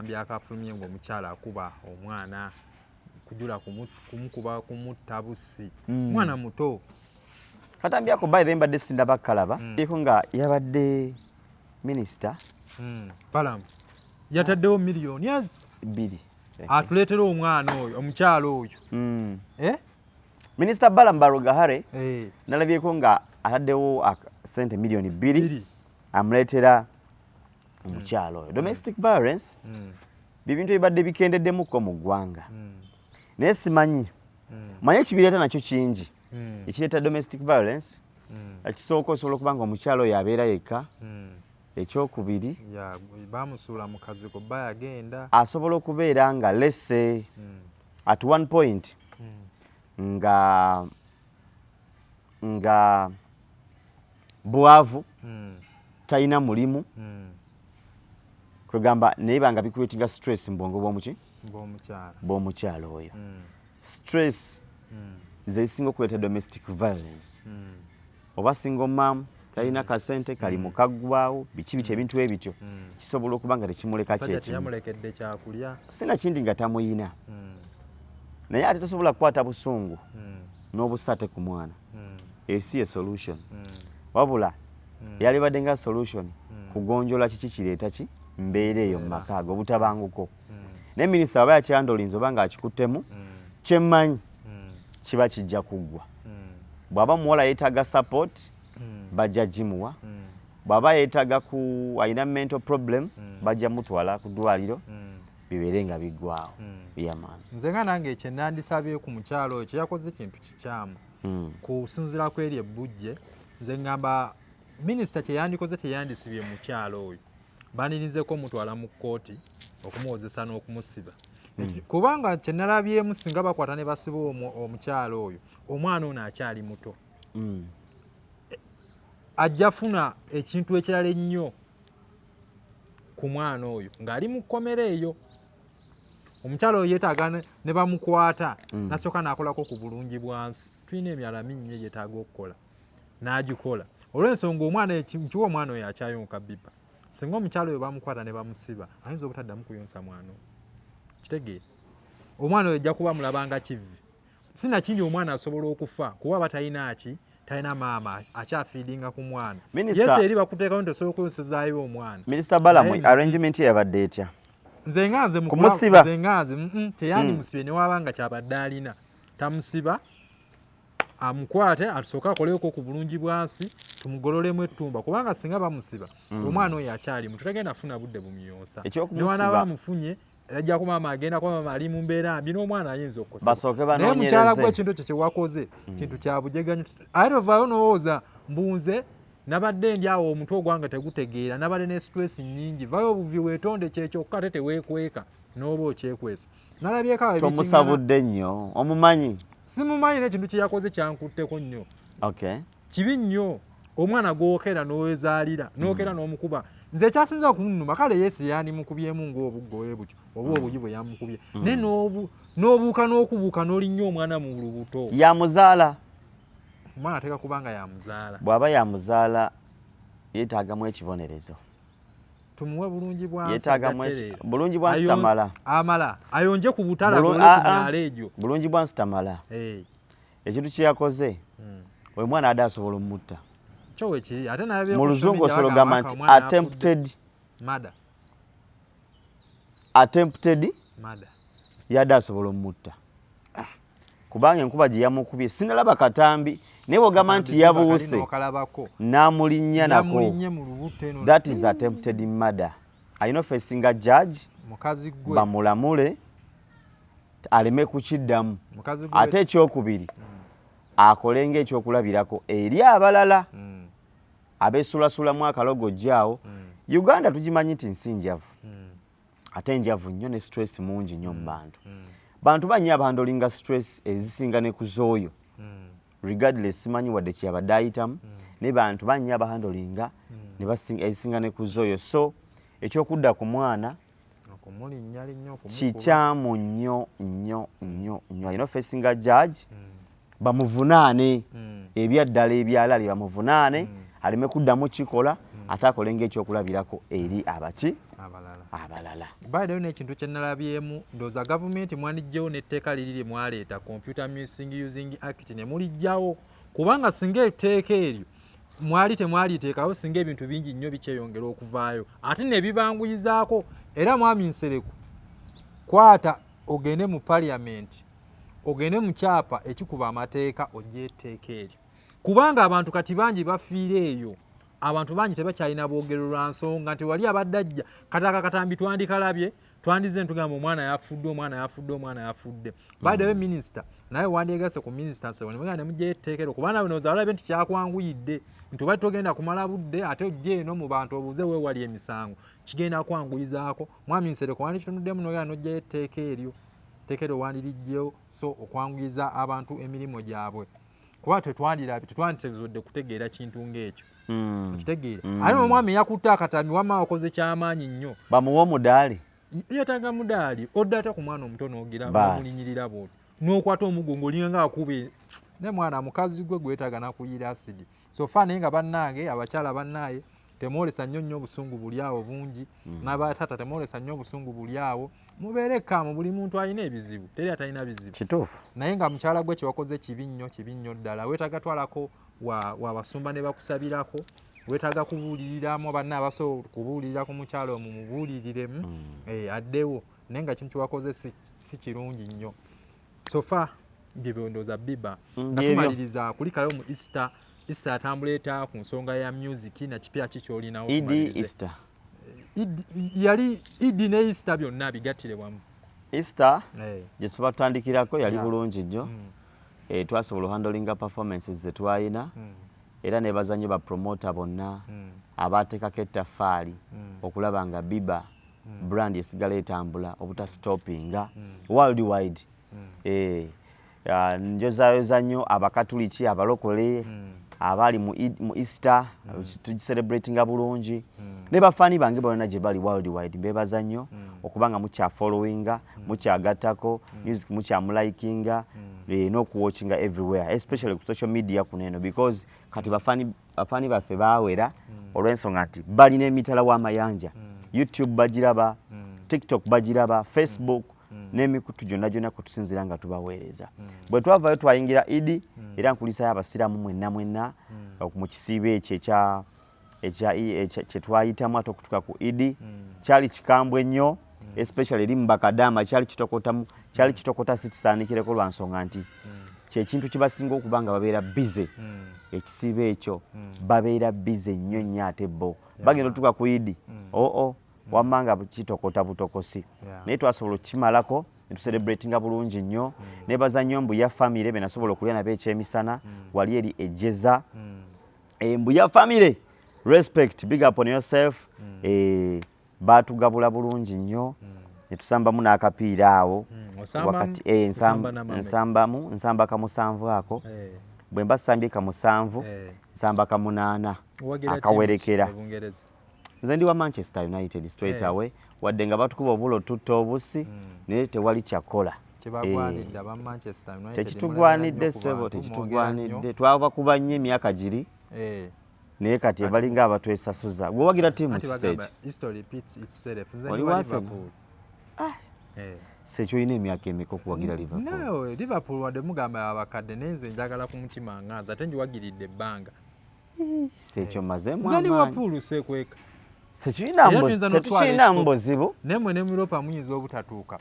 akatambi akafulumye ng'omukyala akuba omwana kujula kumukuba kumutta bussi mwana muto. Katambi ako by the mbadde sindaba kalaba eko nga yabadde minister Palam yataddewo millions 2 atuleetera omwana oyo omukyala oyo Minister Balaam Barugahare nalabyeko nga ataddewo sente million 2 amuleetera omukyala oyo. Domestic violence bibintu ebibadde bikendeddemukko mu ggwanga naye simanyi manyi ekibireeta nakyo kingi ekireeta domestic violence ekisooka osobola okuba nga omukyala oyo abeera yekka ekyokubiri bamusuula mu kazigo bba yagenda asobola okubeera nga lesse at one point nga bwavu talina mulimu kwegamba naye banga bikuleetinga stress mu bwongo bw'omukyala oyo stress zezisinga okuleeta domestic violence oba single mom talina kasente kali mukaggwawo biki ebintu ebityo kisobola okuba nga tekimuleka kyekimulekedde kyakulya sina kindi nga tamuyina naye ate tosobola kukwata busungu n'obusate ku mwana eyo si ye solution wabula yalibadde nga solution kugonjola kiki kireeta ki mbeera eyo mu maka ago obutabanguko naye minisita aba yakyandolinze oba ng'akikuttemu kyemmanyi kiba kijja kuggwa bw'aba muwala yeetaaga support bajja gimuwa bw'aba yeetaaga alina mental problem bajja mutwala ku ddwaliro bibeere nga biggwawo byamaani. Nze nga nange ekyo nandisabye ku mukyalo oyo kyeyakoze kintu kikyamu kusinziira ku eri ebbujje. Nze ngamba minisita kyeyandikoze teyandisibye mukyalo oyo banirizeeko mutwala mu kkooti okumuwozesa n'okumusiba kubanga kyenalabyemu singa bakwata ne basiba omukyalo oyo omwana ono akyali muto ajja funa ekintu ekirala ennyo ku mwana oyo ng'ali mu kkomera eyo. Omukyala oyo yeetaaga ne bamukwata nasooka n'akolako ku bulungi bwansi. Tulina emyala mingi yeetaaga okukola n'agikola olw'ensonga omwana nkiwa omwana oyo akyayonka bbiba. Singa omukyala oyo bamukwata ne bamusiba ayinza obutaddamu kuyonsa mwana oyo kitegeere omwana oyo ajja kuba mulabanga kivi sinakindi omwana asobola okufa kuba batalina ki talina maama akyafiidinga ku mwana yesi eri bakuteekayo nti osobola okuyonsezaayo omwana. Minisita Balaam arrangement yabadde etya? Nze nganze kumusiba teyandi musibe ne wabanga kyabadde alina tamusiba amukwate asooke akoleko ku bulungi bwansi tumugololemu ettumba kubanga singa bamusiba omwana oyo akyalimu tutagenda funa budde bumuyonsa newana bamufunye ajja ku maama agenda ku maama ali mu mbeera mbi n'omwana ayinza okukosa naye mukyala gwe ekintu ekyo kyewakoze kintu kya bujeganyo ate ovaayo n'owooza mbunze nabadde ndi awo omutwe ogwange tegutegeera nabadde ne stress nnyingi vayo obuvi weetonde kyekyo ate teweekweka n'oba okyekwesa nalabyeko awo tomusabudde nnyo omumanyi simumanyi n'ekintu kyeyakoze kyankutteko nnyo kibi nnyo omwana gwokera n'owezaalira n'okera n'omukuba. Nze ekyasinza okunnuma kale Yesu yandimukubyemu ng'obuggoye butyo oba obuyi bwe yamukubye naye n'obuuka n'okubuuka n'olinnyo omwana mu lubuto yamuzaala omwana ateeka kubanga yamuzaala bw'aba yamuzaala yeetaagamu ekibonerezo tumuwe bulungi bulungi bwansi tamala amala ayonje ku butala kumyala egyo bulungi bwansi tamala ekintu kyeyakoze oyo mwana adde asobola omutta mu luzungu osobola ogamba nti attempted yadde asobola omutta kubanga enkuba gye yamukubye sinalaba katambi naye bwogamba nti yabuuse n'amulinnya nako that is attempted murder. Alina facing judge bamulamule aleme kukiddamu ate ekyokubiri akole ng'ekyokulabirako eri abalala abeesulasulamu akalogo jjaawo. Uganda tugimanyi nti nsi njavu ate njavu nnyo ne stress mungi nnyo mu bantu banyi abandolinga stress ezisinga ne ku z'oyo regardless simanyi wadde kyabadde ayitamu ne bantu banyi abahandolinga ezisinga ne ku z'oyo. So ekyokudda ku mwana kikyamu nnyo nnyo nnyo nnyo. Alina facing judge bamuvunaane ebyaddala ebyalali bamuvunaane aleme kuddamu kikola ate akolenga ekyokulabirako eri abalala. Baadayo n'ekintu kye nalabyemu ndowooza gavumenti mwanijjawo n'etteeka liri mwaleeta Computer Misuse Using Act ne mulijjawo kubanga singa etteeka eryo mwali temwaliteekawo singa ebintu bingi nnyo bikyeyongera okuvaayo ate ne bibanguyizaako. Era Mwami Nsereko kwata ogende mu Parliament ogende mu kyapa ekikuba amateeka ojje etteeka eryo kubanga abantu kati bangi bafiira eyo. Abantu bangi tebakyalina boogero lwa nsonga nti wali abadde ajja kataka katambi twandikalabye twandize ntugamba omwana yafudde. By the way Minister naye wandiegase ku Minister Nsewani mwenga ne mujje etteekero kubanga bino zalabe nti kyakwanguyidde nti bali togenda kumala budde ate ojje eno mu bantu obuze weewali emisango kigenda kwanguyizaako. Mwami Nsereko wandikitunuddemu n'ogenda n'ojjayo etteeka eryo etteekero wandirijjewo so okwanguyiza abantu emirimu gyabwe kuba tetwanditezodde kutegeera kintu ng'ekyo. Kitegeere ate omwami yakutte akatambi wamma wakoze kyamaanyi nnyo bamuwa omudaali yeetaaga mudaali odda ate ku mwana omuto n'omulinyirira bwoti n'okwata omugongo olinga akube ne mwana mukazi gwe gwetaaga nakuyira asidi. So fa naye nga bannange abakyala bannaye temwolesa nnyo obusungu buli awo bungi n'abatata temwolesa nnyo obusungu buli awo mubeere kaamu buli muntu alina ebizibu teri atalina bizibu kituufu naye nga mukyala gwe kyewakoze kibi nnyo ddala weetaaga twalako wabasumba ne bakusabirako weetaaga kubuuliriramu banna abasobola okubuulirira ku mukyalo omwo mubuuliriremu addewo naye nga kintu kyewakoze si kirungi nnyo. Sofa byebondooza biba nga tumaliriza kulikayo mu Easter atambuleta ku nsonga ya music na kipya kikyolinawo yali Idi ne Easter byonna bigattire wamu. Easter gye tuba tutandikirako yali bulungi nnyo twasobola handlinga performances ze twalina era ne bazannyi ba promoter bonna abaateekako ettaffaali okulaba nga biba brand esigala etambula obutastopinga worldwide. Njozaayoza nnyo abakatuliki abalokole abali mu Easter tugiselebratinga bulungi ne bafaani bange bonna gye bali worldwide mbebaza nnyo okubanga mukyafollowinga mukyagattako music mukyamulayikinga n'okuwatchinga everywhere especially ku social media kuno eno because kati bafaani baffe baawera olw'ensonga nti balina emitala w'amayanja YouTube bagiraba TikTok bagiraba Facebook n'emikutu gyonna kwe tusinzira nga tubaweereza. Bwe twavayo twayingira Idi era nkulisayo abasiraamu mwenna mu kisiibe ekyo kye twayitamu ate okutuuka ku Idi kyali kikambwe nnyo especially eri mu bakadaama kyali kitokota si kisaanikireko lwa nsonga nti kyekintu kibasinga okuba nga babeera bize ekisiibe ekyo babeera bize nnyo ate bo bagenda otuuka ku Idi wamma nga kitokota butokosi naye twasobola okukimalako ne tucelebratinga bulungi nnyo nebaza nnyo mbuya family be nasobola okulya nabo ekyemisana wali eri ejjeza mbuya family respect big up on yourself baatugabula bulungi nnyo ne tusambamu n'akapiira awo wakati nsamba kamusanvu ako bwe mba sambye kamusanvu nsamba kamunaana akawerekera. Nze ndi wa Manchester United straight away wadde nga batukuba obulo tutta obusi naye tewali kyakola tekitugwanidde ssebo tekitugwanidde twabakuba nnyo emyaka giri naye kati ebalinga abatwesasuza gwe wagira ttiimu kiseeki sekyoyina emyaka emeka okuwagira Liverpool wadde mugamba abakadde naye nze njagala ku mutima nganza ate njiwagiridde ebbanga sekyo mazemu nze Liverpool sekweka tetukirina mubuzibu nemwe ne mu Europa muyinza obutatuuka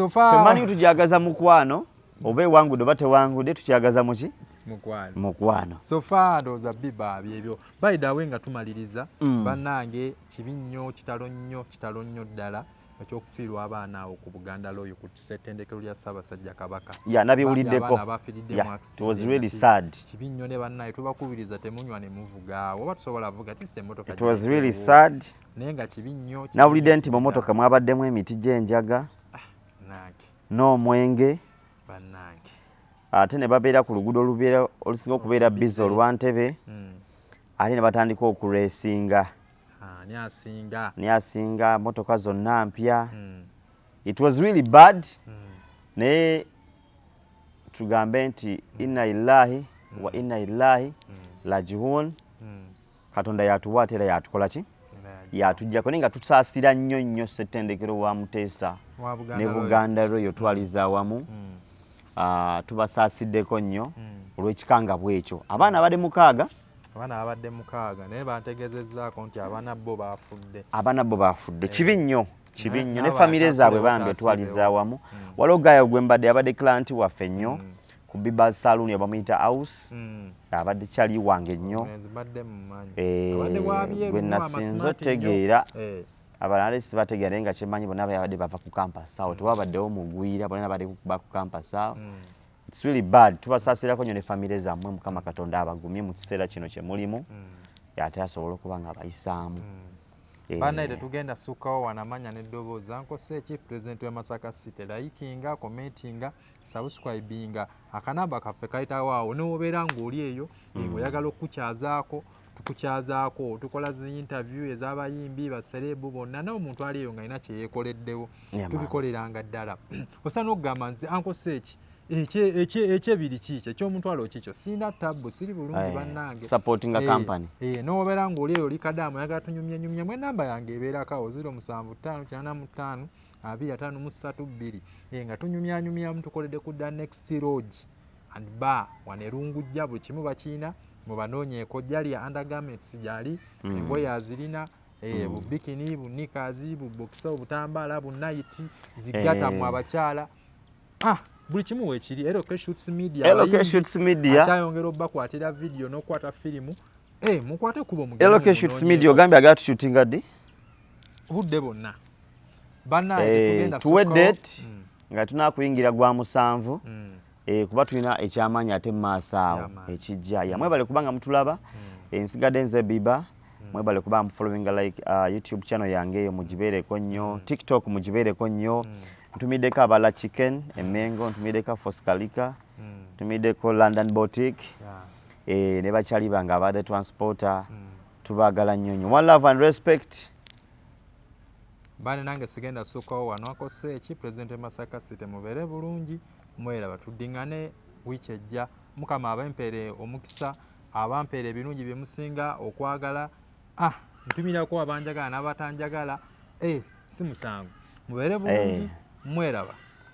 femanyi tujagaza mukwano oba ewangudde oba tewangudde tukyagaza muki mukwano sofa ndowooza biba byebyo by the way nga tumaliriza bannange kibi nnyo kitalo nnyo ddala ekyokufiirwa abaana awo ku Buganda Royal ku ssettendekero lya Ssaabasajja Kabaka nabiwuliddeko was really sad kibi nnyo ne bannaye tubakubiriza temunywa ne muvuga oba tusobola vuga tisse emmotoka it was really sad naye nga kibi nnyo nawulidde nti mu mmotoka mwabaddemu emiti gy'enjaga n'omwenge bannange ate ne babeera ku luguudo olusinga okubeera bizi olwantebe ate ne batandika okureesinga niasinga motoka zonna mpya it was really bad naye tugambe nti inna illahi wa inna ilahi rajiun Katonda yatuwa ate era yatukola ki yatujjako naye nga tusaasira nnyo ssettendekero wa Muteesa ne Buganda Royal twaliza awamu tubasaasiddeko nnyo olw'ekikanga bwekyo. Abaana abadde 6 naye bantegeezezzaako nti abaana bo baafudde. Kibi nnyo ne famire zaabwe bambi twaliza awamu. Waliwo Gayo gwe mbadde abadde client waffe nnyo ku Biba Saloon abamuyita House abadde kyali wange nnyo gwe nasinze otegeera abalala sibategeera naye nga kyemmanyi bonna babadde bava ku campus awo tewabaddewo mugwira bonna badde ku campus awo. It's really bad. Tubasaasirako nnyo ne famire zammwe Mukama Katonda abagumye mu kiseera kino kye mulimu ate asobola okuba nga bayisaamu. Bana tetugenda sukkawo wanamanya n'eddoboozi ankose ki President wa Masaka City likinga commentinga subscribinga akanamba kaffe kayitawo awo n'obeera ng'oli eyo ng'oyagala okukukyazaako tukukyazaako tukola zi interview ez'abayimbi baserebu bonna n'omuntu ali eyo ng'alina kye yeekoleddewo tubikoleranga ddala osana okugamba nti ankose ki ekyebiri kikyo eky'omutwalo kikyo sina tabbu siri bulungi bannange supporting a company n'obeera ng'oli eyo oli kadaamu oyagala tunyumye mwe namba yange ebeerakawo 075452532 nga tunyumyanyumyamu tukoledde ku the next lodge and bar wanerungujja buli kimu bakiina mubanoonyeeko jali ya undergarments gyali engoye azirina bubikini bunikazi bubokisa obutambaala bunayiti zigatamu abakyala buli kimu weekiri LK Shoots Media akyayongera obbakwatira video n'okwata firimu mukwate kubo mugendo LK Shoots Media ogambye agala tushootinga ddi budde bonna bannaye tugenda tuwedde nga tunaakuyingira gwa 7 kuba tulina ekyamaanyi ate mu maaso awo ekijja mwebale kubanga mutulaba ensigadde nze Biba mwebale kuba mufollowinga like YouTube channel yange eyo mugibeereko nnyo TikTok mugibeereko nnyo ntumiddeko abala chicken emengo ntumiddeko Foskalika ntumiddeko London Boutique ne bakyali bange abadde transporter tubaagala nnyo one love and respect bane nange sigenda sukkawo wano akose eki President Masaka City mubeere bulungi mweraba tuddingane wiiki ejja Mukama abempeere omukisa abampeere ebirungi bye musinga okwagala ntumirako abanjagala n'abatanjagala si musango mubeere bulungi mweraba